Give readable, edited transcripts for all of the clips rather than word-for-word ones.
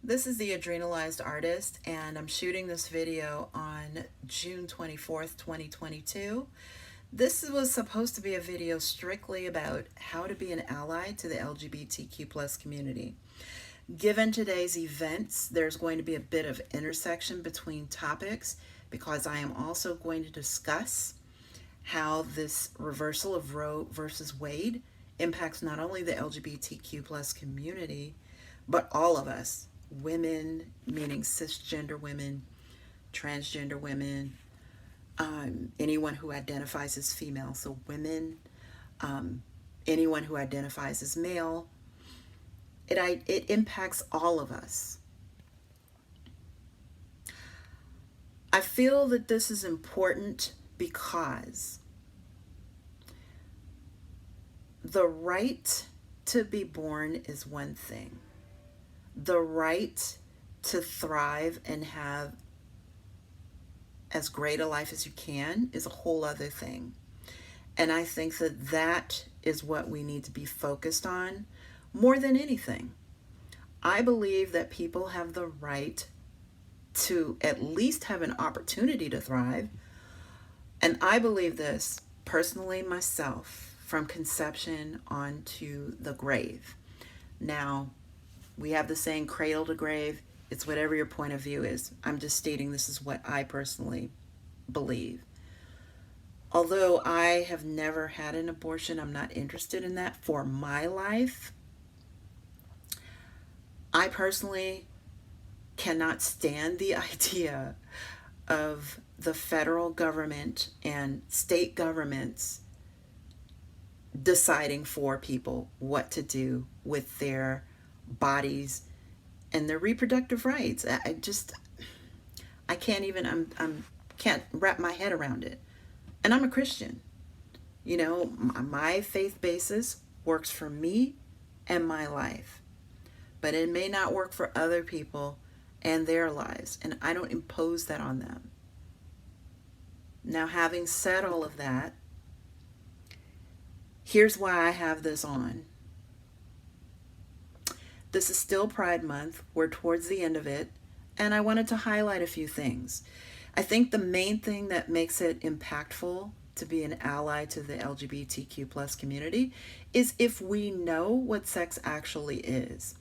This is the Adrenalized Artist, and I'm shooting this video on June 24th, 2022. This was supposed to be a video strictly about how to be an ally to the LGBTQ plus community. Given today's events, there's going to be a bit of intersection between topics because I am also going to discuss how this reversal of Roe versus Wade impacts not only the LGBTQ plus community, but all of us, women, meaning cisgender women, transgender women, anyone who identifies as female, so women, anyone who identifies as male. It impacts all of us. I feel that this is important because the right to be born is one thing. The right to thrive and have as great a life as you can is a whole other thing. And I think that that is what we need to be focused on more than anything. I believe that people have the right to at least have an opportunity to thrive. And I believe this personally myself from conception onto the grave. Now, we have the saying cradle to grave. It's whatever your point of view is. I'm just stating this is what I personally believe. Although I have never had an abortion, I'm not interested in that for my life. I personally cannot stand the idea of the federal government and state governments deciding for people what to do with their bodies and their reproductive rights. I can't even, can't wrap my head around it. And I'm a Christian. You know, my faith basis works for me and my life. But it may not work for other people and their lives. And I don't impose that on them. Now, having said all of that, here's why I have this on. This is still Pride Month. We're towards the end of it, and I wanted to highlight a few things. I think the main thing that makes it impactful to be an ally to the LGBTQ plus community is if we know what sex actually is.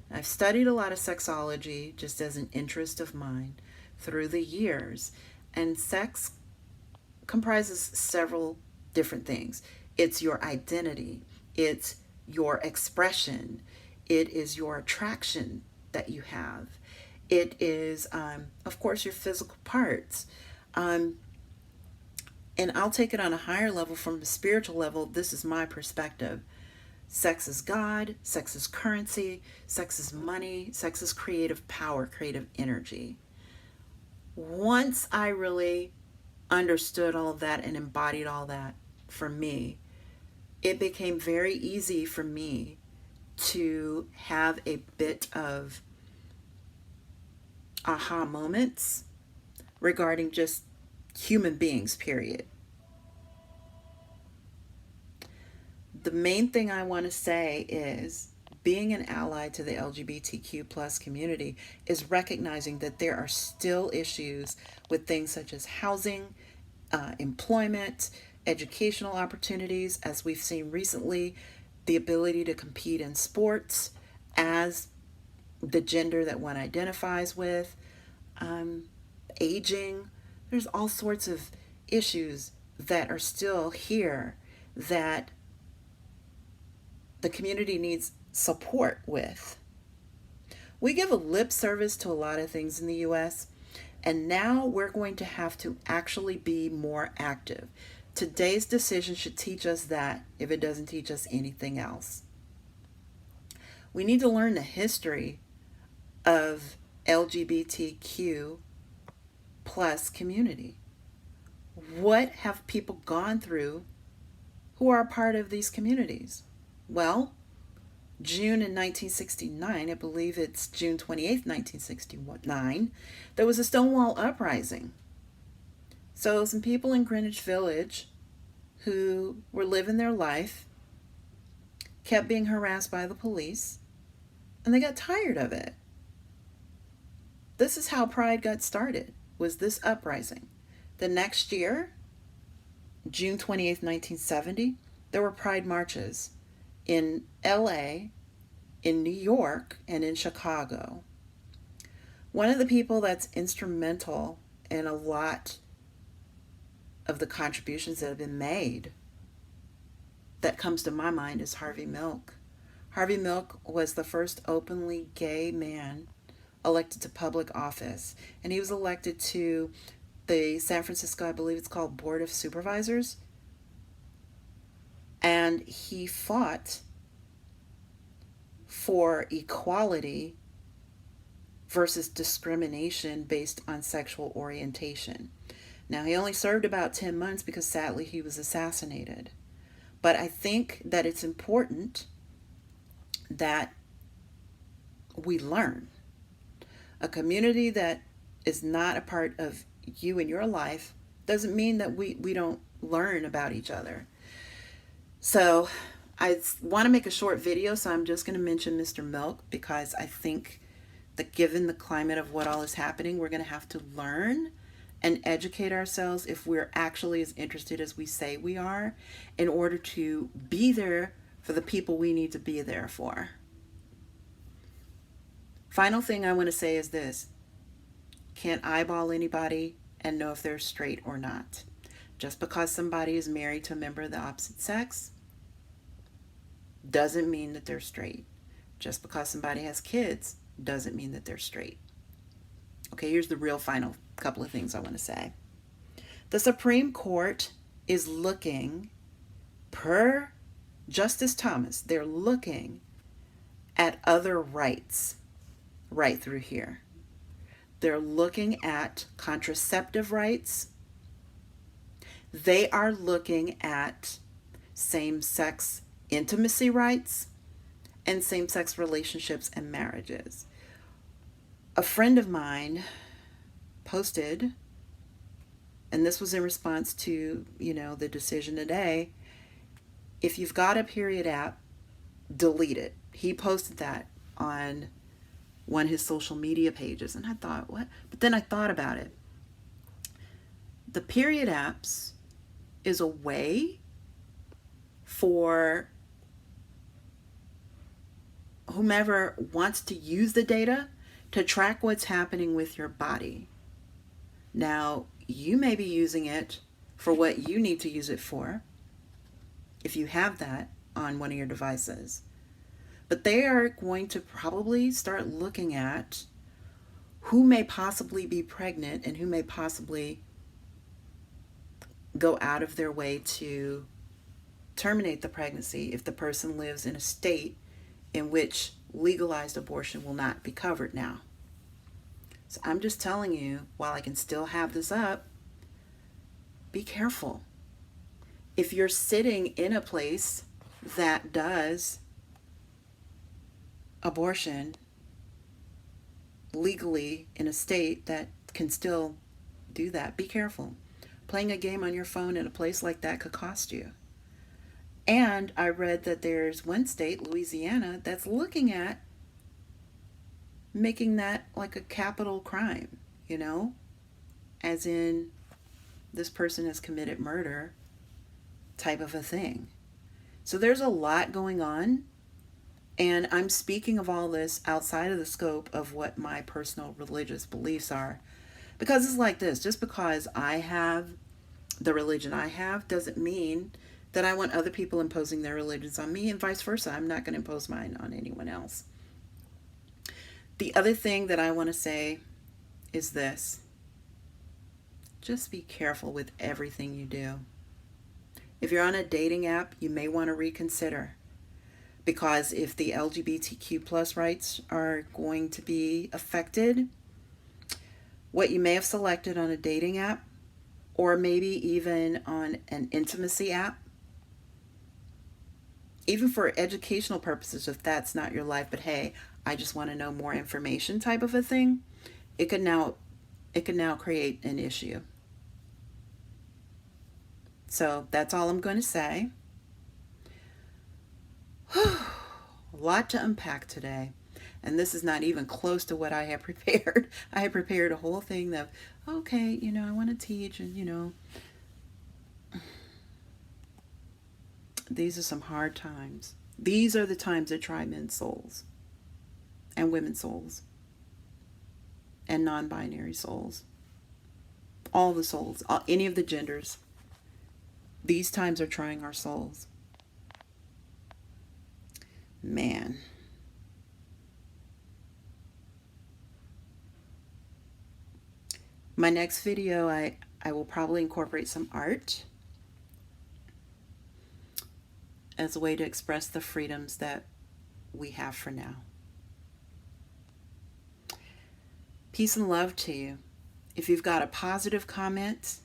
I've studied a lot of sexology just as an interest of mine through the years, and sex comprises several different things. It's your identity, it's your expression, it is your attraction that you have. It is, of course, your physical parts. And I'll take it on a higher level, from a spiritual level. This is my perspective. Sex is God, sex is currency, sex is money, sex is creative power, creative energy. Once I really understood all of that and embodied all that for me, it became very easy for me to have a bit of aha moments regarding just human beings, period. The main thing I want to say is being an ally to the LGBTQ plus community is recognizing that there are still issues with things such as housing, employment, educational opportunities, as we've seen recently, the ability to compete in sports as the gender that one identifies with, aging. There's all sorts of issues that are still here that the community needs support with. We give a lip service to a lot of things in the US, and now we're going to have to actually be more active. Today's decision should teach us that, if it doesn't teach us anything else. We need to learn the history of LGBTQ plus community. What have people gone through who are a part of these communities? Well, June in 1969, I believe it's June 28th, 1969, there was a Stonewall uprising. So some people in Greenwich Village who were living their life kept being harassed by the police, and they got tired of it. this is how Pride got started, was this uprising. The next year, June 28th, 1970, there were Pride marches in LA, in New York, and in Chicago. One of the people that's instrumental in a lot of the contributions that have been made that comes to my mind is Harvey Milk. Harvey Milk was the first openly gay man elected to public office, and he was elected to the San Francisco, I believe it's called, Board of Supervisors, and he fought for equality versus discrimination based on sexual orientation. Now, he only served about 10 months because sadly he was assassinated. But I think that it's important that we learn. A community that is not a part of you and your life doesn't mean that we don't learn about each other. So I want to make a short video, so I'm just going to mention Mr. Milk because I think that given the climate of what all is happening, we're going to have to learn and educate ourselves if we're actually as interested as we say we are in order to be there for the people we need to be there for. Final thing I want to say is this. Can't eyeball anybody and know if they're straight or not. Just because somebody is married to a member of the opposite sex doesn't mean that they're straight. Just because somebody has kids doesn't mean that they're straight. Okay, here's the real final couple of things I want to say. The Supreme Court is looking, per Justice Thomas, they're looking at other rights right through here. They're looking at contraceptive rights. They are looking at same-sex intimacy rights and same-sex relationships and marriages. A friend of mine posted, and this was in response to, the decision today, if you've got a period app, delete it. He posted that on one of his social media pages, and I thought, what? But then I thought about it. The period apps is a way for whomever wants to use the data to track what's happening with your body. Now, you may be using it for what you need to use it for, if you have that on one of your devices. But they are going to probably start looking at who may possibly be pregnant and who may possibly go out of their way to terminate the pregnancy if the person lives in a state in which legalized abortion will not be covered now. So I'm just telling you, while I can still have this up, be careful. If you're sitting in a place that does abortion legally in a state that can still do that, be careful. Playing a game on your phone in a place like that could cost you. And I read that there's one state, Louisiana, that's looking at making that like a capital crime, as in this person has committed murder type of a thing. So there's a lot going on, and I'm speaking of all this outside of the scope of what my personal religious beliefs are, because it's like this: just because I have the religion I have doesn't mean that I want other people imposing their religions on me, and vice versa. I'm not going to impose mine on anyone else. The other thing that I want to say is this: just be careful with everything you do. If you're on a dating app, you may want to reconsider, because if the LGBTQ plus rights are going to be affected, what you may have selected on a dating app, or maybe even on an intimacy app, even for educational purposes, if that's not your life, but hey, I just want to know more information type of a thing, it could now create an issue. So that's all I'm going to say. A lot to unpack today. And this is not even close to what I had prepared. I had prepared a whole thing that, okay, I want to teach, and these are some hard times. These are the times that try men's souls and women's souls and non-binary souls. All the souls, any of the genders. These times are trying our souls. Man. My next video, I will probably incorporate some art as a way to express the freedoms that we have for now. Peace and love to you. If you've got a positive comment,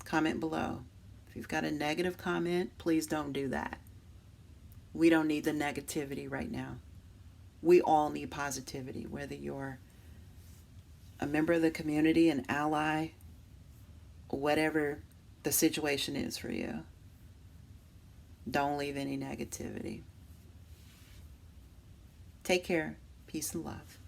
comment below. If you've got a negative comment, please don't do that. We don't need the negativity right now. We all need positivity, whether you're a member of the community, an ally, whatever the situation is for you. Don't leave any negativity. Take care. Peace and love.